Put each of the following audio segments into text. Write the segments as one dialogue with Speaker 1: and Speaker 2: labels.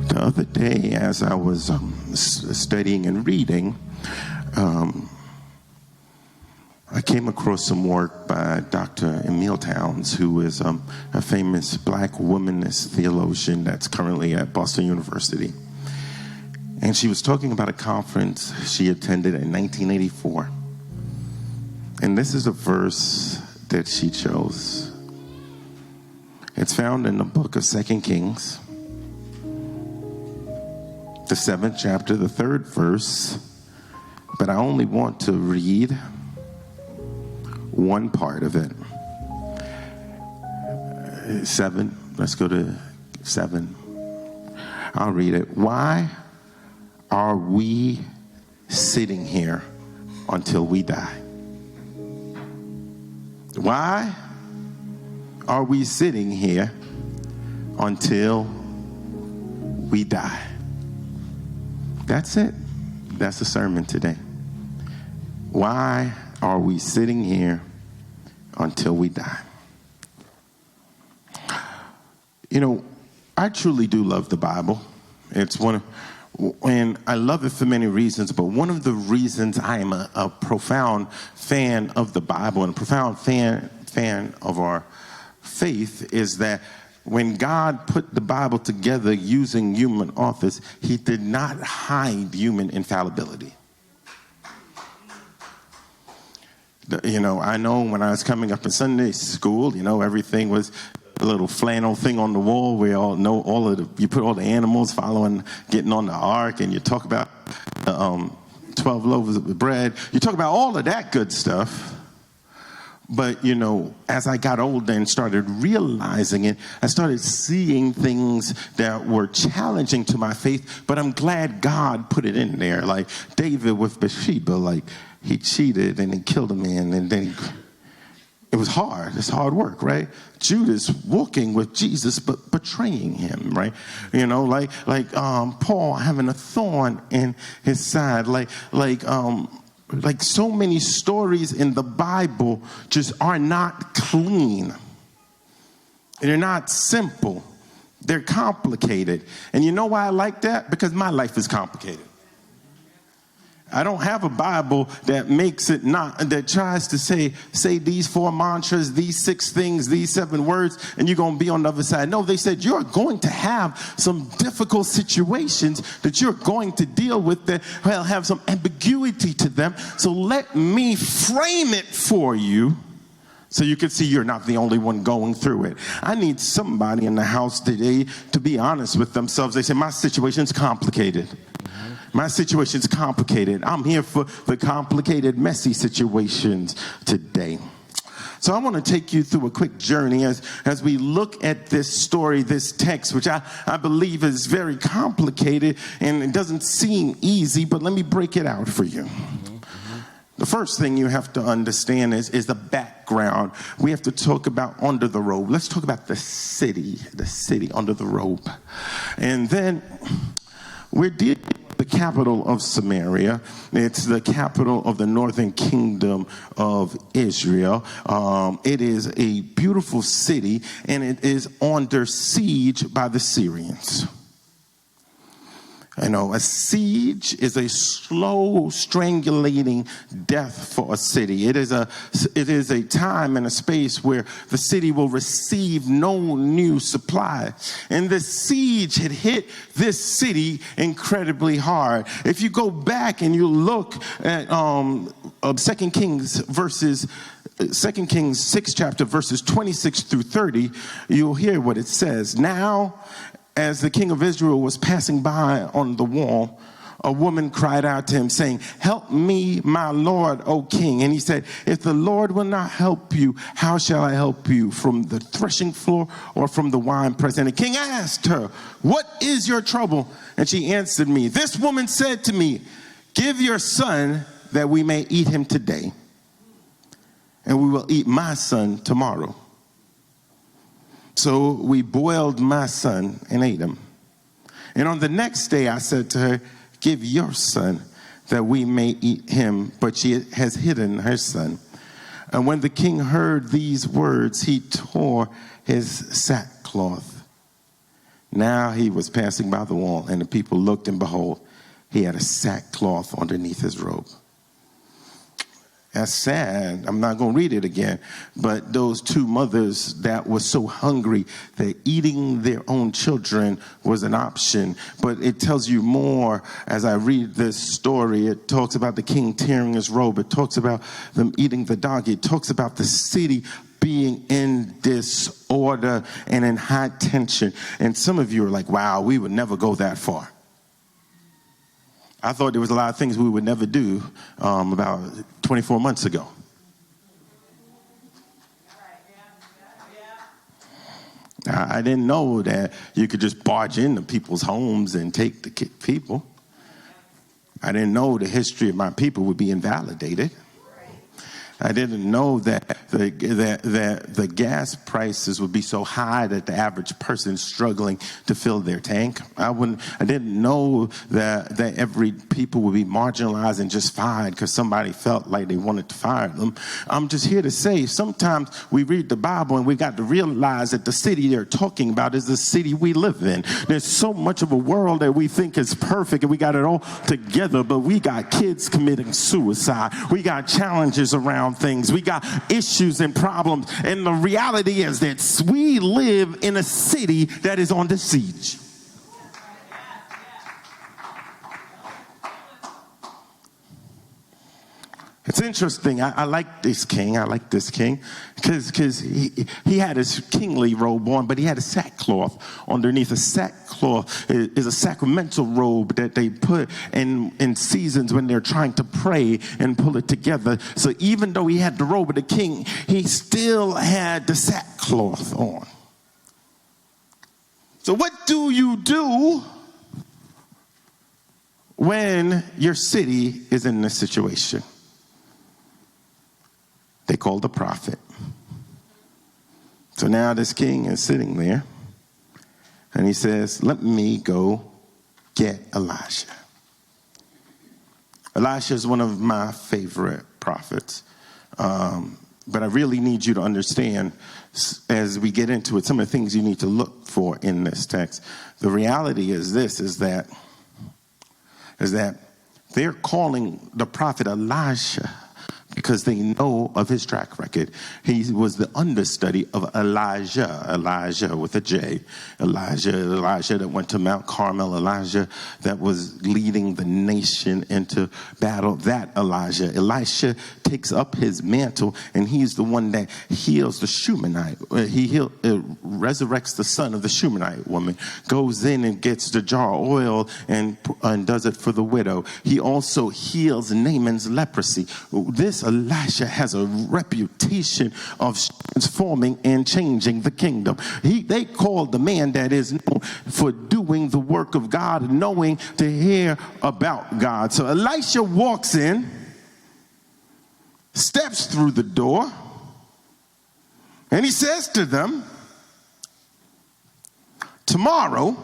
Speaker 1: The other day, as I was studying and reading, I came across some work by Dr. Emil Towns, who is a famous black womanist theologian that's currently at Boston University. And she was talking about a conference she attended in 1984. And this is a verse that she chose. It's found in the book of 2 Kings, the 7th chapter, the 3rd verse. But I only want to read one part of it. 7, let's go to 7. I'll read it. Why are we sitting here until we die? Why are we sitting here until we die? That's it. That's the sermon today. Why are we sitting here until we die? You know, I truly do love the Bible. It's and I love it for many reasons, but one of the reasons I am a profound fan of the Bible and a profound fan of our faith is that when God put the Bible together using human authors, he did not hide human infallibility. You know, I know when I was coming up in Sunday school, you know, everything was a little flannel thing on the wall. We all know you put all the animals following, getting on the ark, and you talk about the 12 loaves of bread. You talk about all of that good stuff. But, you know, as I got older and started realizing it, I started seeing things that were challenging to my faith, but I'm glad God put it in there. Like David with Bathsheba, like he cheated and he killed a man, and then it was hard. It's hard work, right? Judas walking with Jesus but betraying him, right? You know, like Paul having a thorn in his side, like so many stories in the Bible just are not clean. They're not simple. They're complicated. And you know why I like that? Because my life is complicated. I don't have a Bible that makes it that tries to say these 4 mantras, these 6 things, these 7 words, and you're going to be on the other side. No, they said you're going to have some difficult situations that you're going to deal with that will have some ambiguity to them. So let me frame it for you so you can see you're not the only one going through it. I need somebody in the house today to be honest with themselves. They say, my situation's complicated. My situation's complicated. I'm here for the complicated, messy situations today. So I want to take you through a quick journey as we look at this story, this text, which I believe is very complicated and it doesn't seem easy, but let me break it out for you. The first thing you have to understand is the background. We have to talk about under the robe. Let's talk about the city under the robe. And then we're dealing with the capital of Samaria. It's the capital of the northern kingdom of Israel. It is a beautiful city, and it is under siege by the Syrians. You know, a siege is a slow, strangulating death for a city. It is a time and a space where the city will receive no new supply. And the siege had hit this city incredibly hard. If you go back and you look at 2 Kings 6th chapter, verses 26 through 30, you'll hear what it says. Now, as the king of Israel was passing by on the wall, a woman cried out to him, saying, "Help me, my Lord, O king." And he said, "If the Lord will not help you, how shall I help you? From the threshing floor or from the winepress?" And the king asked her, "What is your trouble?" And she answered me, "This woman said to me, 'Give your son that we may eat him today, and we will eat my son tomorrow.' So we boiled my son and ate him. And on the next day I said to her, 'Give your son that we may eat him.' But she has hidden her son." And when the king heard these words, he tore his sackcloth Now he was passing by the wall, and the people looked, and behold, he had a sackcloth underneath his robe. That's sad. I'm not going to read it again. But those two mothers that were so hungry that eating their own children was an option. But it tells you more as I read this story. It talks about the king tearing his robe. It talks about them eating the dog. It talks about the city being in disorder and in high tension. And some of you are like, wow, we would never go that far. I thought there was a lot of things we would never do about 24 months ago. I didn't know that you could just barge into people's homes and take the people. I didn't know the history of my people would be invalidated. I didn't know that the gas prices would be so high that the average person is struggling to fill their tank. I didn't know that every people would be marginalized and just fired because somebody felt like they wanted to fire them. I'm just here to say sometimes we read the Bible and we got to realize that the city they're talking about is the city we live in. There's so much of a world that we think is perfect and we got it all together, but we got kids committing suicide. We got challenges around things. We got issues and problems. And the reality is that we live in a city that is on the siege. It's interesting. I like this king. I like this king because he had his kingly robe on, but he had a sackcloth underneath. A sackcloth is a sacramental robe that they put in seasons when they're trying to pray and pull it together. So even though he had the robe of the king, he still had the sackcloth on. So what do you do when your city is in this situation? They called the prophet. So now this king is sitting there, and he says, let me go get Elisha. Elisha is one of my favorite prophets. But I really need you to understand, as we get into it, some of the things you need to look for in this text. The reality is this, is that they're calling the prophet Elisha because they know of his track record. He was the understudy of Elijah with a J. Elijah that went to Mount Carmel. Elijah that was leading the nation into battle. That Elijah. Elisha takes up his mantle, and he's the one that heals the Shunammite. He resurrects the son of the Shunammite woman, goes in and gets the jar of oil and does it for the widow. He also heals Naaman's leprosy. This Elisha has a reputation of transforming and changing the kingdom. They called the man that is known for doing the work of God and knowing to hear about God. So Elisha walks in, steps through the door, and he says to them, tomorrow,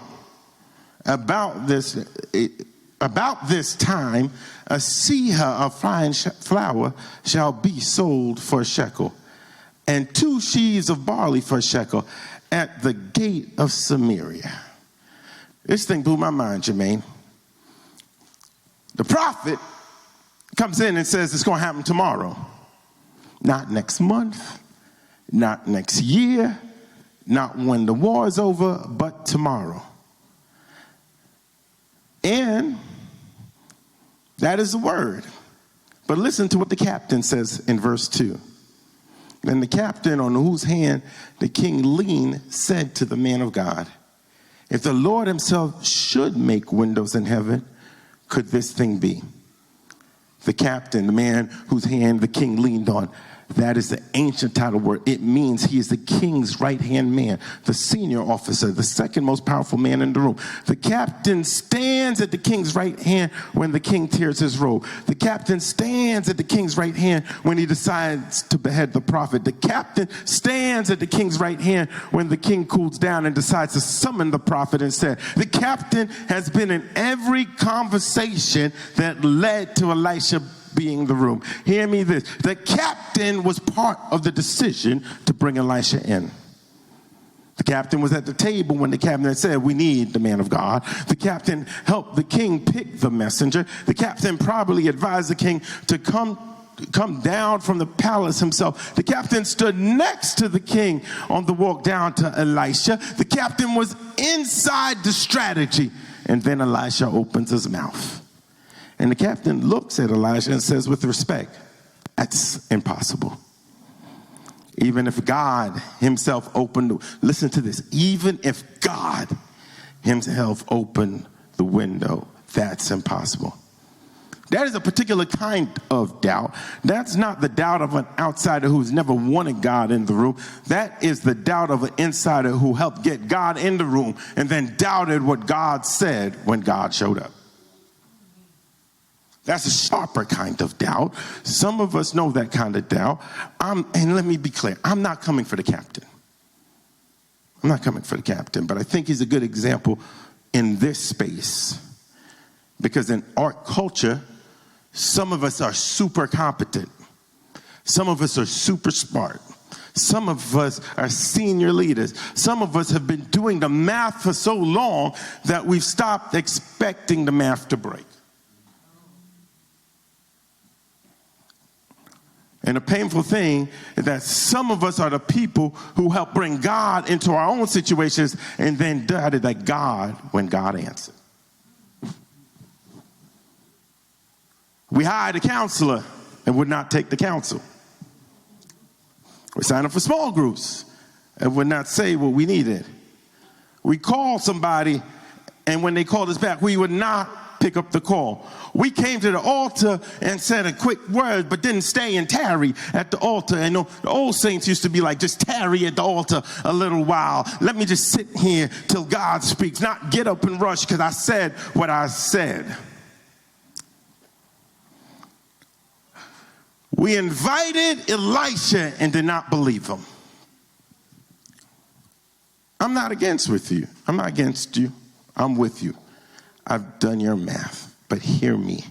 Speaker 1: about this time, a seah of fine flour shall be sold for a shekel, and 2 sheaves of barley for a shekel at the gate of Samaria. This thing blew my mind, Jermaine. The prophet comes in and says it's going to happen tomorrow. Not next month, not next year, not when the war is over, but tomorrow. And that is the word. But listen to what the captain says in verse 2. Then the captain, on whose hand the king leaned, said to the man of God, if the Lord himself should make windows in heaven, could this thing be? The captain, the man whose hand the king leaned on, that is the ancient title word. It means he is the king's right-hand man, the senior officer, the second most powerful man in the room. The captain stands at the king's right hand when the king tears his robe. The captain stands at the king's right hand when he decides to behead the prophet. The captain stands at the king's right hand when the king cools down and decides to summon the prophet instead. The captain has been in every conversation that led to Elisha being the room. Hear me this. The captain was part of the decision to bring Elisha in. The captain was at the table when the cabinet said, we need the man of God. The captain helped the king pick the messenger. The captain probably advised the king to come down from the palace himself. The captain stood next to the king on the walk down to Elisha. The captain was inside the strategy. And then Elisha opens his mouth. And the captain looks at Elisha and says with respect, that's impossible. Even if God himself opened, listen to this, even if God himself opened the window, that's impossible. That is a particular kind of doubt. That's not the doubt of an outsider who's never wanted God in the room. That is the doubt of an insider who helped get God in the room and then doubted what God said when God showed up. That's a sharper kind of doubt. Some of us know that kind of doubt. And let me be clear, I'm not coming for the captain. I'm not coming for the captain, but I think he's a good example in this space. Because in art culture, some of us are super competent. Some of us are super smart. Some of us are senior leaders. Some of us have been doing the math for so long that we've stopped expecting the math to break. And the painful thing is that some of us are the people who help bring God into our own situations and then doubted that God when God answered. We hired a counselor and would not take the counsel. We signed up for small groups and would not say what we needed. We called somebody, and when they called us back, we would not pick up the call. We came to the altar and said a quick word, but didn't stay and tarry at the altar. And the old saints used to be like, just tarry at the altar a little while. Let me just sit here till God speaks, not get up and rush because I said what I said. We invited Elisha and did not believe him. I'm not against you. I'm not against you. I'm with you. I've done your math, but hear me.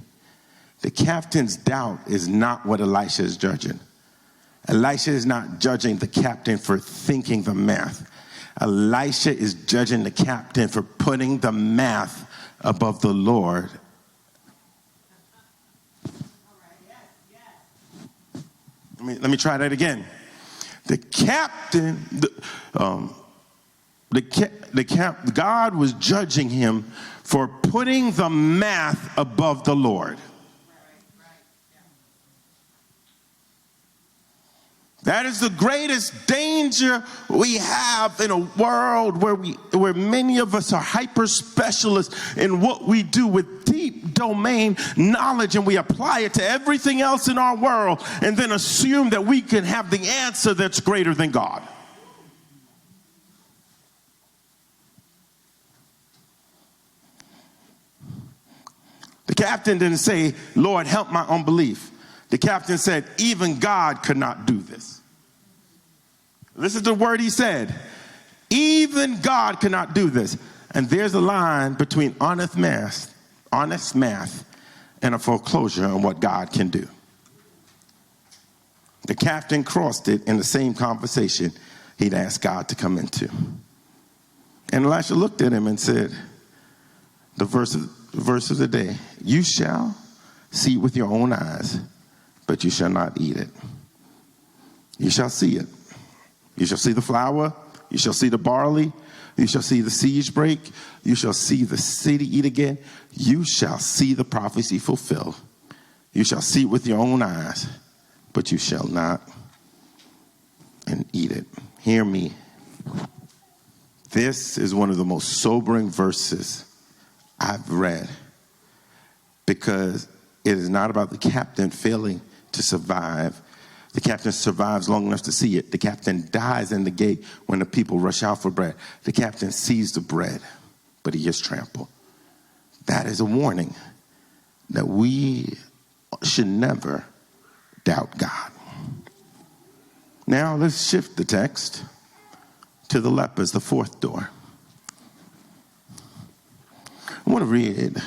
Speaker 1: The captain's doubt is not what Elisha is judging. Elisha is not judging the captain for thinking the math. Elisha is judging the captain for putting the math above the Lord. Let me try that again. The captain, God was judging him for putting the math above the Lord. That is the greatest danger we have in a world where many of us are hyper specialists in what we do with deep domain knowledge, and we apply it to everything else in our world and then assume that we can have the answer that's greater than God. The captain didn't say, Lord, help my unbelief. The captain said, even God could not do this. This is the word he said. Even God cannot do this. And there's a line between honest math, and a foreclosure on what God can do. The captain crossed it in the same conversation he'd asked God to come into. And Elisha looked at him and said, the verse of the day, you shall see with your own eyes, but you shall not eat it. You shall see it. You shall see the flour. You shall see the barley. You shall see the siege break. You shall see the city eat again. You shall see the prophecy fulfilled. You shall see it with your own eyes, but you shall not and eat it. Hear me. This is one of the most sobering verses I've read, because it is not about the captain failing to survive. The captain survives long enough to see it. The captain dies in the gate when the people rush out for bread. The captain sees the bread, but he is trampled. That is a warning that we should never doubt God. Now let's shift the text to the lepers, the fourth door. I want to read,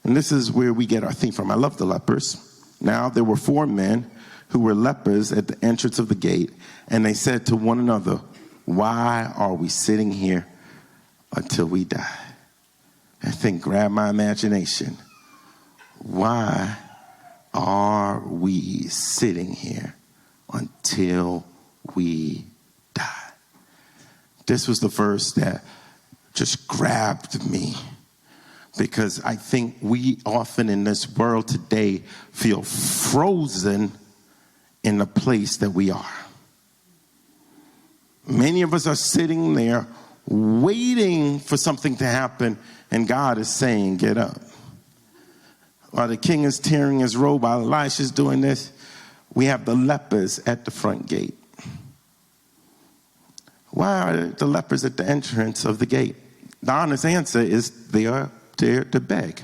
Speaker 1: and this is where we get our theme from. I love the lepers. Now there were 4 men who were lepers at the entrance of the gate, and they said to one another, why are we sitting here until we die? That thing grabbed my imagination. Why are we sitting here until we die? This was the verse that just grabbed me, because I think we often in this world today feel frozen in the place that we are. Many of us are sitting there waiting for something to happen, and God is saying, get up. While the king is tearing his robe, while Elisha's doing this, we have the lepers at the front gate. Why are the lepers at the entrance of the gate? The honest answer is they are there to beg.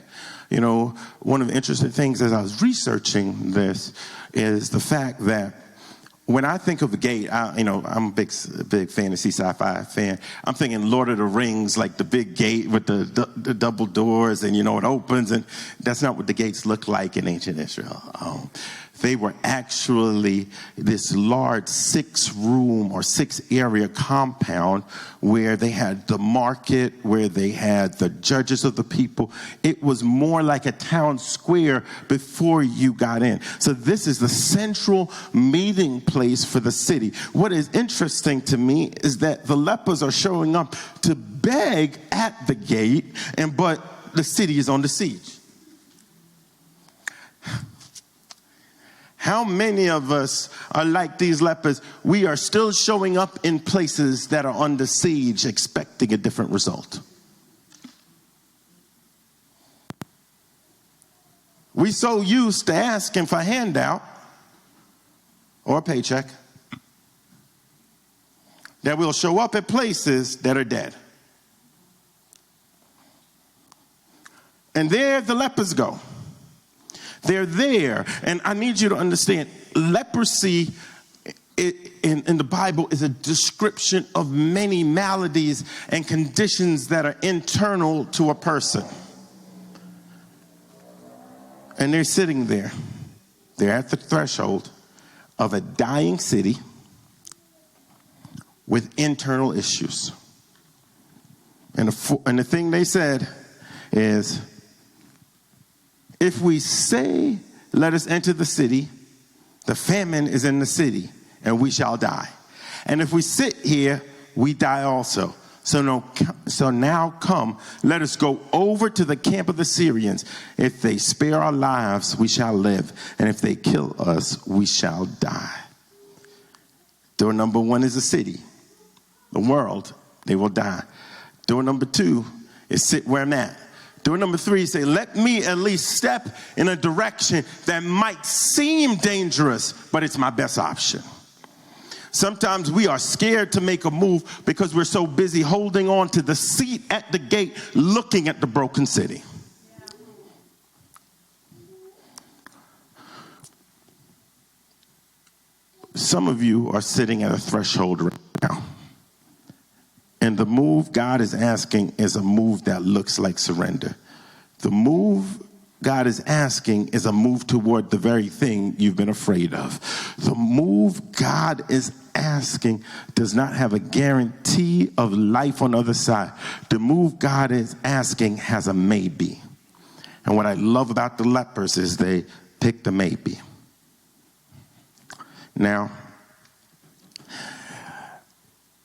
Speaker 1: You know, one of the interesting things as I was researching this is the fact that when I think of a gate, I'm a big fantasy sci-fi fan. I'm thinking Lord of the Rings, like the big gate with the double doors, and it opens, and that's not what the gates look like in ancient Israel. They were actually this large 6-room or 6-area compound where they had the market, where they had the judges of the people. It was more like a town square before you got in. So this is the central meeting place for the city. What is interesting to me is that the lepers are showing up to beg at the gate, but the city is on the siege. How many of us are like these lepers? We are still showing up in places that are under siege, expecting a different result. We so used to asking for a handout or a paycheck that we'll show up at places that are dead. And there the lepers go. They're there, and I need you to understand, leprosy in the Bible is a description of many maladies and conditions that are internal to a person. And they're sitting there. They're at the threshold of a dying city with internal issues. And the thing they said is, if we say, let us enter the city, the famine is in the city, and we shall die. And if we sit here, we die also. So now come, let us go over to the camp of the Syrians. If they spare our lives, we shall live. And if they kill us, we shall die. Door number 1 is the city. The world, they will die. Door number 2 is sit where I'm at. Door number 3 is say, let me at least step in a direction that might seem dangerous, but it's my best option. Sometimes we are scared to make a move because we're so busy holding on to the seat at the gate, looking at the broken city. Some of you are sitting at a threshold right now. And the move God is asking is a move that looks like surrender. The move God is asking is a move toward the very thing you've been afraid of. The move God is asking does not have a guarantee of life on the other side. The move God is asking has a maybe. And what I love about the lepers is they pick the maybe. Now,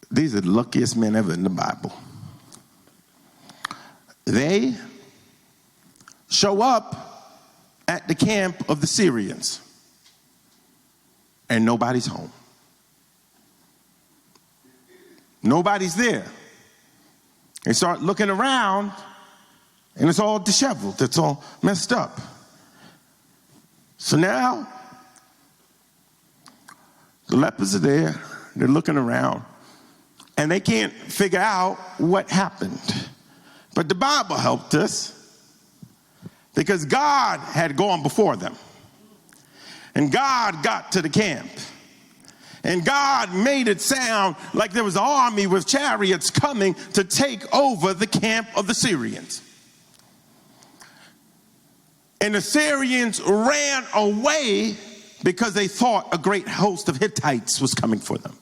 Speaker 1: these are the luckiest men ever in the Bible. They show up at the camp of the Syrians, and nobody's home. Nobody's there. They start looking around, and it's all disheveled. It's all messed up. So now, the lepers are there. They're looking around, and they can't figure out what happened. But the Bible helped us because God had gone before them. And God got to the camp. And God made it sound like there was an army with chariots coming to take over the camp of the Syrians. And the Syrians ran away because they thought a great host of Hittites was coming for them.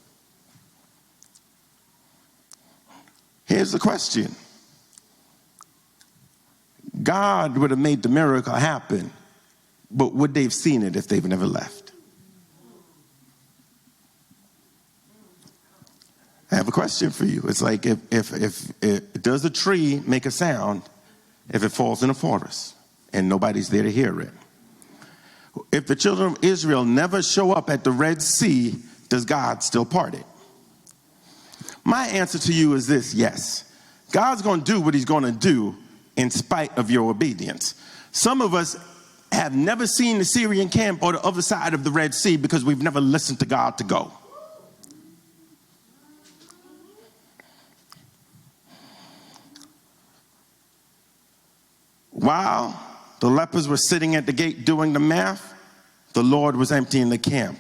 Speaker 1: Here's the question. God would have made the miracle happen, but would they have seen it if they've never left? I have a question for you. It's like if does a tree make a sound if it falls in a forest and nobody's there to hear it? If the children of Israel never show up at the Red Sea, does God still part it? My answer to you is this: yes. God's going to do what he's going to do in spite of your obedience. Some of us have never seen the Syrian camp or the other side of the Red Sea because we've never listened to God to go. While the lepers were sitting at the gate doing the math, the Lord was emptying the camp.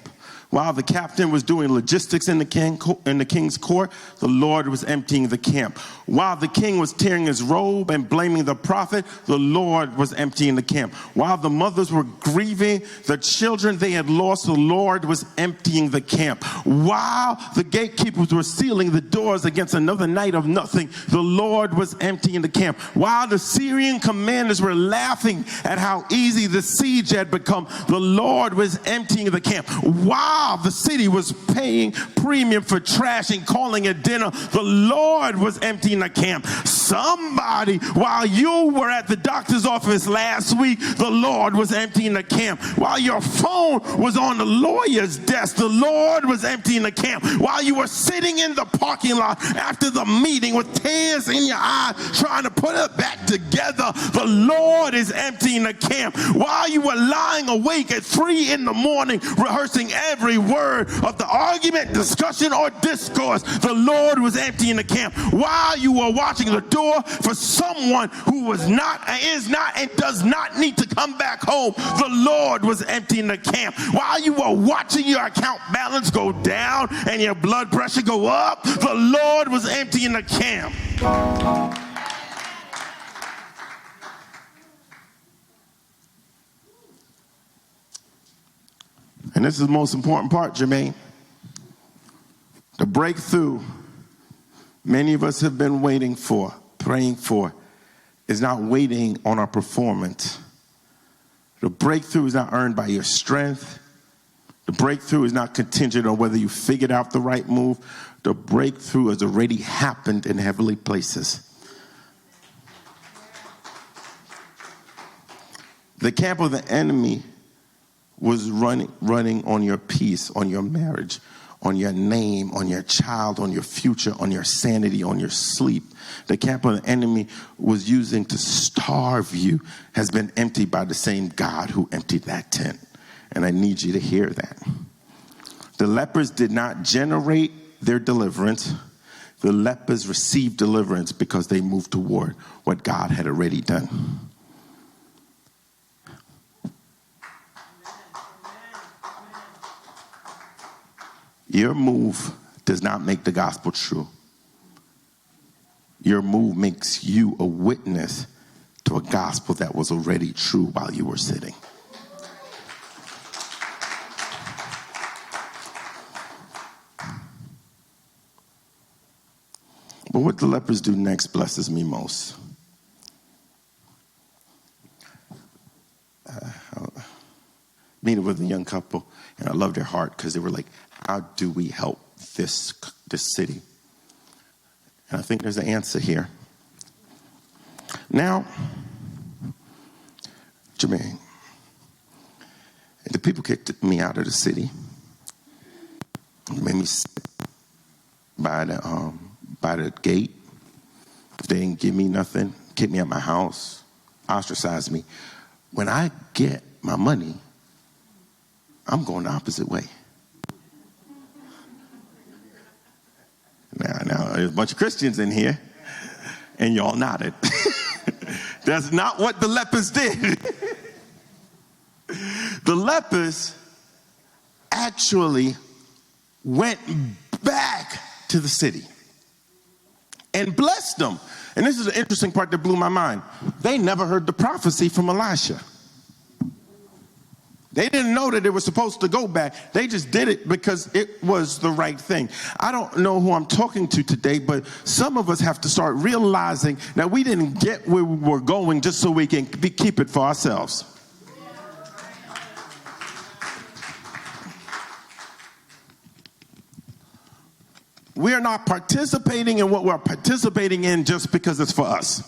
Speaker 1: While the captain was doing logistics in the king's court, the Lord was emptying the camp. While the king was tearing his robe and blaming the prophet, the Lord was emptying the camp. While the mothers were grieving the children they had lost, the Lord was emptying the camp. While the gatekeepers were sealing the doors against another night of nothing, the Lord was emptying the camp. While the Syrian commanders were laughing at how easy the siege had become, the Lord was emptying the camp. While the city was paying premium for trash and calling it dinner, the Lord was emptying the camp. Somebody, while you were at the doctor's office last week, the Lord was emptying the camp. While your phone was on the lawyer's desk, the Lord was emptying the camp. While you were sitting in the parking lot after the meeting with tears in your eyes trying to put it back together, the Lord is emptying the camp. While you were lying awake at 3 in the morning rehearsing every word of the argument, discussion, or discourse, the Lord was emptying the camp. While you were watching the door for someone who was not, is not, and does not need to come back home, the Lord was emptying the camp. While you were watching your account balance go down and your blood pressure go up, the Lord was emptying the camp. And this is the most important part, Jermaine. The breakthrough many of us have been waiting for, praying for, is not waiting on our performance. The breakthrough is not earned by your strength. The breakthrough is not contingent on whether you figured out the right move. The breakthrough has already happened in heavenly places. The camp of the enemy was running on your peace, on your marriage, on your name, on your child, on your future, on your sanity, on your sleep. The camp of the enemy was using to starve you has been emptied by the same God who emptied that tent. And I need you to hear that. The lepers did not generate their deliverance. The lepers received deliverance because they moved toward what God had already done. Your move does not make the gospel true. Your move makes you a witness to a gospel that was already true while you were sitting. But what the lepers do next blesses me most. Meeting with a young couple, and I loved their heart because they were like, how do we help this city? And I think there's an answer here. Now, Jermaine, the people kicked me out of the city. Made me sit by the gate. They didn't give me nothing, kicked me out of my house, ostracized me. When I get my money, I'm going the opposite way. Now, there's a bunch of Christians in here, and y'all nodded. That's not what the lepers did. The lepers actually went back to the city and blessed them. And this is the interesting part that blew my mind. They never heard the prophecy from Elisha. They didn't know that it was supposed to go back. They just did it because it was the right thing. I don't know who I'm talking to today, but some of us have to start realizing that we didn't get where we were going just so we can keep it for ourselves. We are not participating in what we're participating in just because it's for us.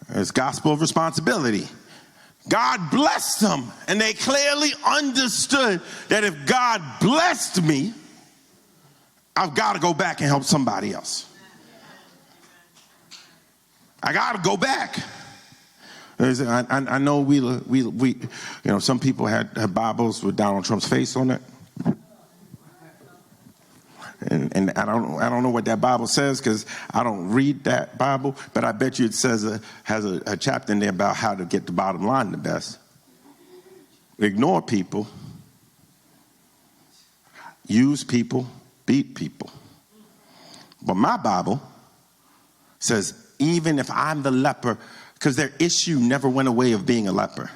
Speaker 1: It's gospel of responsibility. God blessed them, and they clearly understood that if God blessed me, I've got to go back and help somebody else. I got to go back. I know we some people had Bibles with Donald Trump's face on it. And I don't know what that Bible says because I don't read that Bible, but I bet you it says has a chapter in there about how to get the bottom line the best. Ignore people, use people, beat people. But my Bible says even if I'm the leper, because their issue never went away of being a leper.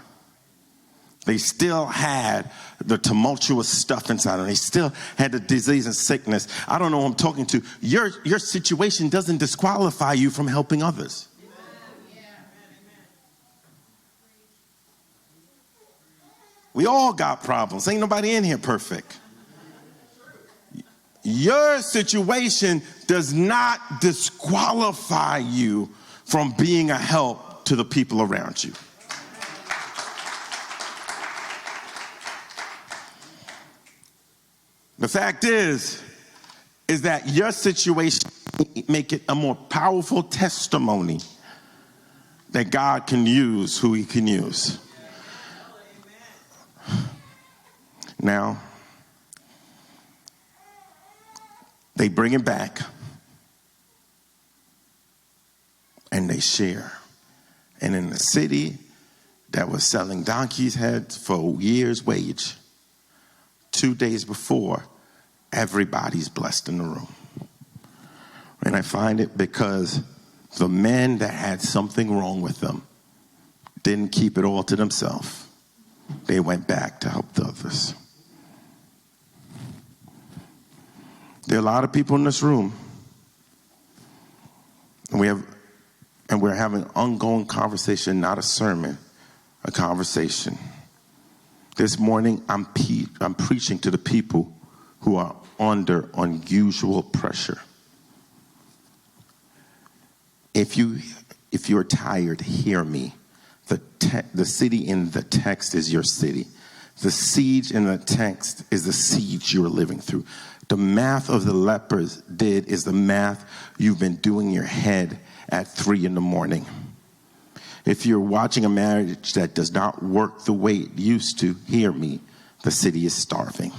Speaker 1: They still had the tumultuous stuff inside them. They still had the disease and sickness. I don't know who I'm talking to. Your situation doesn't disqualify you from helping others. We all got problems. Ain't nobody in here perfect. Your situation does not disqualify you from being a help to the people around you. The fact is that your situation make it a more powerful testimony that God can use who he can use. Now, they bring him back and they share. And in the city that was selling donkey's heads for a year's wage, 2 days before, everybody's blessed in the room. And I find it because the men that had something wrong with them didn't keep it all to themselves. They went back to help the others. There are a lot of people in this room, and we're having an ongoing conversation, not a sermon, a conversation. This morning, I'm preaching to the people who are under unusual pressure. If you're tired, hear me. The city in the text is your city. The siege in the text is the siege you're living through. The math of the lepers did is the math you've been doing in your head at 3 a.m. If you're watching a marriage that does not work the way it used to, hear me, the city is starving.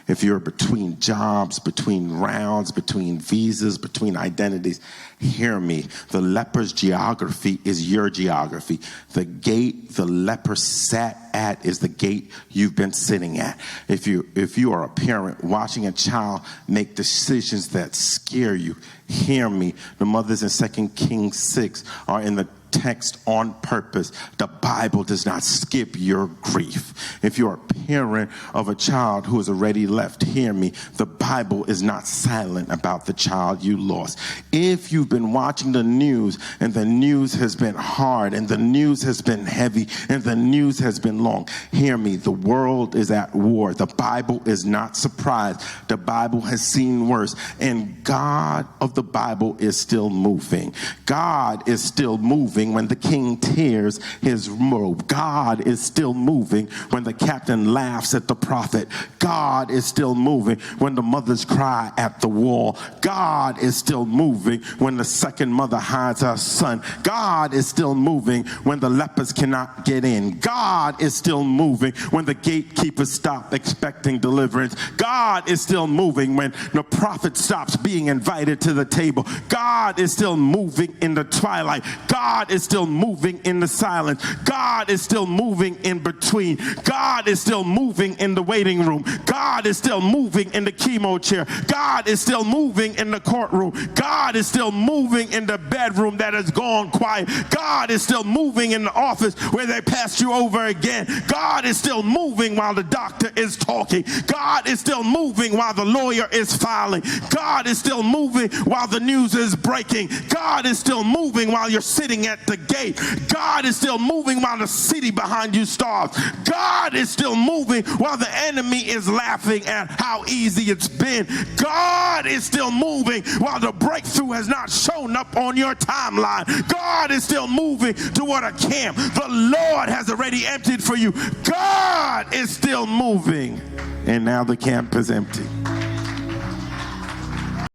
Speaker 1: If you're between jobs, between rounds, between visas, between identities, hear me. The leper's geography is your geography. The gate the leper sat at is the gate you've been sitting at. If you are a parent watching a child make decisions that scare you, hear me. The mothers in 2 Kings 6 are in the text on purpose. The Bible does not skip your grief. If you're a parent of a child who has already left, hear me. The Bible is not silent about the child you lost. If you've been watching the news and the news has been hard and the news has been heavy and the news has been long, hear me. The world is at war. The Bible is not surprised. The Bible has seen worse, and God of the Bible is still moving. God is still moving when the king tears his robe. God is still moving when the captain laughs at the prophet. God is still moving when the mothers cry at the wall. God is still moving when the second mother hides her son. God is still moving when the lepers cannot get in. God is still moving when the gatekeepers stop expecting deliverance. God is still moving when the prophet stops being invited to the table. God is still moving in the twilight. God God is still moving in the silence. God is still moving in between. God is still moving in the waiting room. God is still moving in the chemo chair. God is still moving in the courtroom. God is still moving in the bedroom that has gone quiet. God is still moving in the office where they passed you over again. God is still moving while the doctor is talking. God is still moving while the lawyer is filing. God is still moving while the news is breaking. God is still moving while you're sitting at the gate. God is still moving while the city behind you starves. God is still moving while the enemy is laughing at how easy it's been. God is still moving while the breakthrough has not shown up on your timeline. God is still moving toward a camp the Lord has already emptied for you. God is still moving, and now the camp is empty.